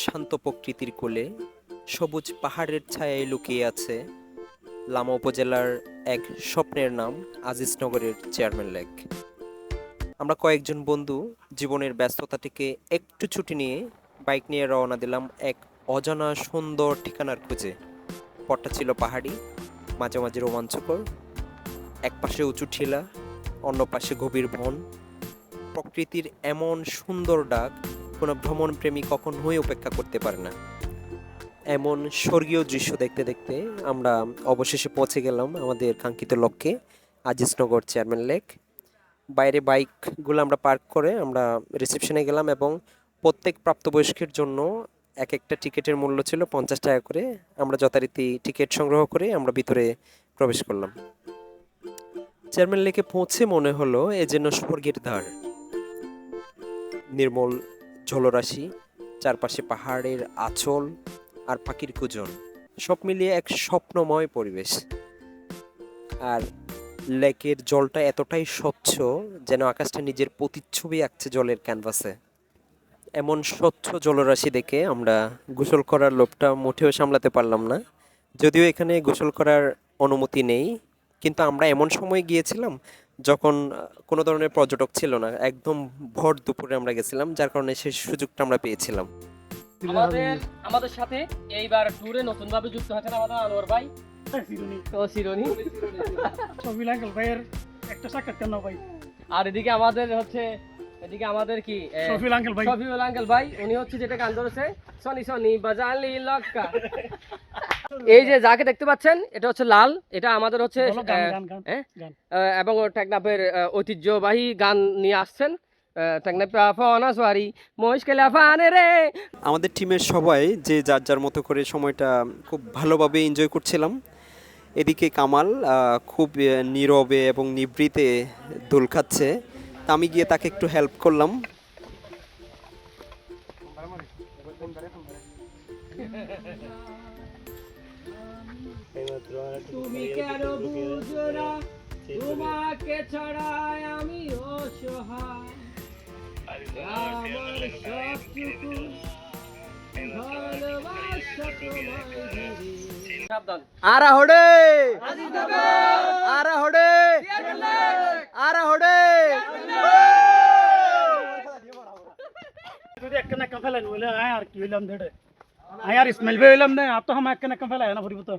শান্ত প্রকৃতির কোলে সবুজ পাহাড়ের ছায়ায় লুকিয়ে আছে লামা উপজেলার এক স্বপ্নের নাম আজিজনগরের চেয়ারম্যান লেক। আমরা কয়েকজন বন্ধু জীবনের ব্যস্ততা থেকে একটু ছুটি নিয়ে বাইক নিয়ে রওনা দিলাম এক অজানা সুন্দর ঠিকানার খুঁজে। পথটা ছিল পাহাড়ি, মাঝে মাঝে রোমাঞ্চকর, এক পাশে উঁচু টিলা, অন্য পাশে গভীর বন। প্রকৃতির এমন সুন্দর ডাক কোনো ভ্রমণপ্রেমী কখনোই উপেক্ষা করতে পারে না। এমন স্বর্গীয় দৃশ্য দেখতে দেখতে আমরা অবশেষে পৌঁছে গেলাম আমাদের কাঙ্ক্ষিত লক্ষ্যে, আজিজনগর চেয়ারম্যান লেক। বাইরে বাইকগুলো আমরা পার্ক করে আমরা রিসেপশনে গেলাম এবং প্রত্যেক প্রাপ্তবয়স্কের জন্য এক একটা টিকিটের মূল্য ছিল 50 টাকা করে। আমরা যথারীতি টিকিট সংগ্রহ করে আমরা ভিতরে প্রবেশ করলাম। চেয়ারম্যান লেকে পৌঁছে মনে হলো এ যেন স্বর্গের ধার। নির্মল জলরাশি, চারপাশে পাহাড়ের আঁচল আর পাখির কুজন, সব মিলিয়ে এক স্বপ্নময় পরিবেশ। আর লেকের জলটা এতটাই স্বচ্ছ যেন আকাশটা নিজের প্রতিচ্ছবি আঁকছে জলের ক্যানভাসে। এমন স্বচ্ছ জলরাশি দেখে আমরা গোসল করার লোভটা মোটেও সামলাতে পারলাম না। যদিও এখানে গোসল করার অনুমতি নেই, কিন্তু আমরা এমন সময় গিয়েছিলাম যখন কোনো ধরনের পর্যটক ছিল না। একদম ভর দুপুরে আমরা গেছিলাম, যার কারণে সেই সুযোগটা আমরা পেয়েছিলাম। আমাদের আমাদের সাথে এইবার ট্যুরে নতুন ভাবে যুক্ত হয়েছেন আমাদের আনোয়ার ভাই ও শিরোনি শফিল আঙ্কেল ভাইয়ের একটা সাক্ষাৎকার নাও ভাই। আর এদিকে আমাদের হচ্ছে এদিকে আমাদের কি শফিল আঙ্কেল ভাই শফিউল আঙ্কেল ভাই, উনি হচ্ছে যেটা গান ধরেছে সনি সনি বাজালি লক্কা। এই যে যাকে দেখতে পাচ্ছেন এটা হচ্ছে লাল, এটা আমাদের হচ্ছে বলো গান, গান, গান, হ্যাঁ? গান। এবং টেকনাফের ঐতিহ্যবাহী গান নিয়ে আসছেন রে। আমাদের টিমের সবাই যে যার যার মতো করে সময়টা খুব ভালোভাবে এনজয় করছিলাম। এদিকে কামাল খুব নীরবে এবং নিভৃতে দোল খাচ্ছে। তা আমি গিয়ে তাকে একটু হেল্প করলাম। তুমি কেন বুঝো না তোমাকে ছাড়াই আমি অসহায়, আমার সবটুকু ভালোবাসা তোমায় ঘিরে। সাবধান। আরা হোড়ে আরা হোড়ে আরা হোড়ে। যদি একটা না ফেলেন বলে আয় আর কি হইলাম দেড়ে আয় আর ইসমাইল ভাই হইলাম না আর তো हम একটা না ফেলাই না পরিবত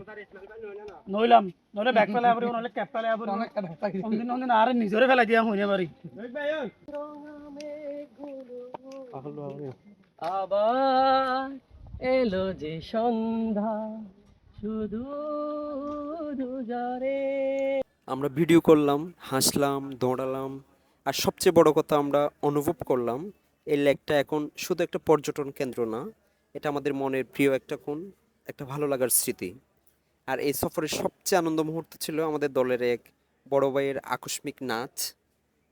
নইলাম নলে ব্যাক ফেলাই আবার নলে ক্যাপ ফেলাই আবার অন্দিন অন্দিন আর নিজরে ফেলাই দিয়া হইনে পারি। আবার এলো যে সন্ধ্যা শুধু দুজরে। আমরা ভিডিও করলাম, হাসলাম, দৌড়ালাম, আর সবচেয়ে বড় কথা আমরা অনুভব করলাম এই লেকটা এখন শুধু একটা পর্যটন কেন্দ্র না, এটা আমাদের মনের প্রিয় একটা ভালো লাগার স্মৃতি। আর এই সফরের সবচেয়ে আনন্দ মুহূর্ত ছিল আমাদের দলের এক বড় ভাইয়ের আকস্মিক নাচ।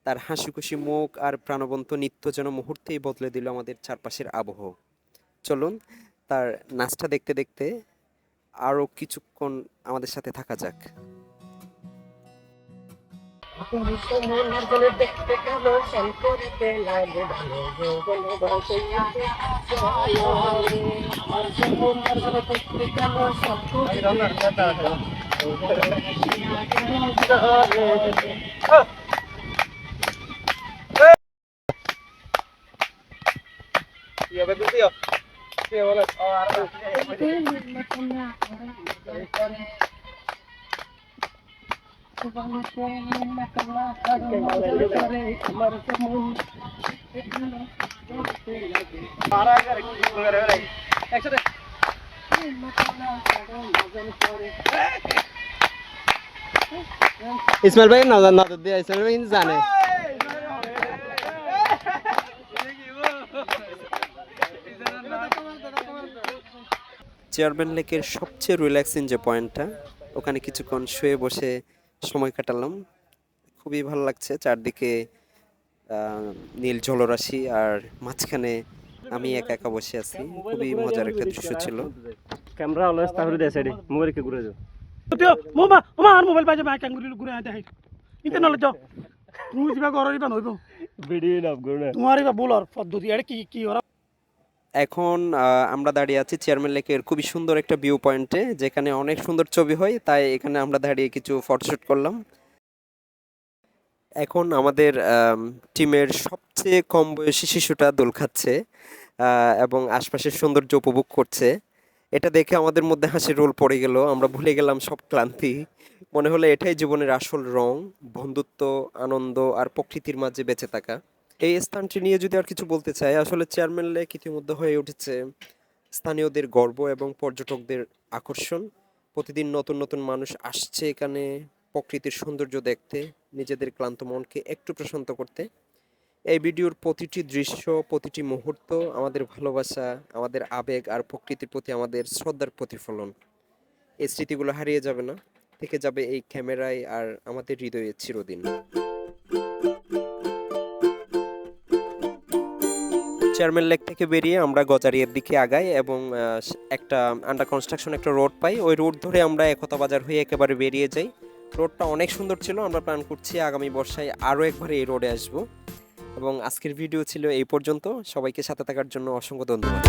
তার হাসি খুশি মুখ আর প্রাণবন্ত নৃত্য যেন মুহূর্তেই বদলে দিল আমাদের চারপাশের আবহ। চলুন তার নাচটা দেখতে দেখতে আরও কিছুক্ষণ আমাদের সাথে থাকা যাক। ইসমাইল ভাই নজর দিয়ে ইসমাইল ভাই কিন্তু জানে। চেয়ারম্যান লেকের সবচেয়ে রিল্যাক্সিং যে পয়েন্টটা, ওখানে কিছুক্ষণ শুয়ে বসে সময় কাটালাম। খুবই ভালো লাগছে, চারদিকে নীল জলরাশি আর মাঝখানে আমি একা একা বসে আছি। খুবই মজার একটা দৃশ্য ছিল। ক্যামেরা অলওয়েজ তাহলে দে সাইডে মোবাইল কে ঘুরে যাও। তো মোমা মোমা আর মোবাইল পাইছে ব্যাক আঙ্গুলি ঘুরে আইতে হাই ইতে নলে যাও তুমি দিবা গররিবা নইবো ভিডিও নাম করো না তোমারই বা বলার পদ্ধতি এটা কি কি ওরা এখন আমরা দাঁড়িয়ে আছি চেয়ারম্যান লেকের খুবই সুন্দর একটা ভিউ পয়েন্টে, যেখানে অনেক সুন্দর ছবি হয়, তাই এখানে আমরা দাঁড়িয়ে কিছু ফটোশুট করলাম। এখন আমাদের টিমের সবচেয়ে কম বয়সী শিশুটা দোল খাচ্ছে এবং আশপাশের সৌন্দর্য উপভোগ করছে। এটা দেখে আমাদের মধ্যে হাসির রোল পড়ে গেল, আমরা ভুলে গেলাম সব ক্লান্তি। মনে হলো এটাই জীবনের আসল রং, বন্ধুত্ব, আনন্দ আর প্রকৃতির মাঝে বেঁচে থাকা। এই স্থানটি নিয়ে যদি আর কিছু বলতে চাই, আসলে চেয়ারম্যান লেক ইতিমধ্যে হয়ে উঠেছে স্থানীয়দের গর্ব এবং পর্যটকদের আকর্ষণ। প্রতিদিন নতুন নতুন মানুষ আসছে এখানে প্রকৃতির সৌন্দর্য দেখতে, নিজেদের ক্লান্ত মনকে একটু প্রশান্ত করতে। এই ভিডিওর প্রতিটি দৃশ্য, প্রতিটি মুহূর্ত আমাদের ভালোবাসা, আমাদের আবেগ আর প্রকৃতির প্রতি আমাদের শ্রদ্ধার প্রতিফলন। এই স্মৃতিগুলো হারিয়ে যাবে না, থেকে যাবে এই ক্যামেরায় আর আমাদের হৃদয়ে চিরদিন। চেয়ারম্যান লেক থেকে বেরিয়ে আমরা গজারিয়ার দিকে আগাই এবং একটা আন্ডার কনস্ট্রাকশন একটা রোড পাই। ওই রোড ধরে আমরা একতা বাজার হয়ে একেবারে বেরিয়ে যাই। রোডটা অনেক সুন্দর ছিল, আমরা প্ল্যান করছি আগামী বর্ষায় আরও একবার এই রোডে আসব। এবং আজকের ভিডিও ছিল এই পর্যন্ত। সবাইকে সাথে থাকার জন্য অসংখ্য ধন্যবাদ।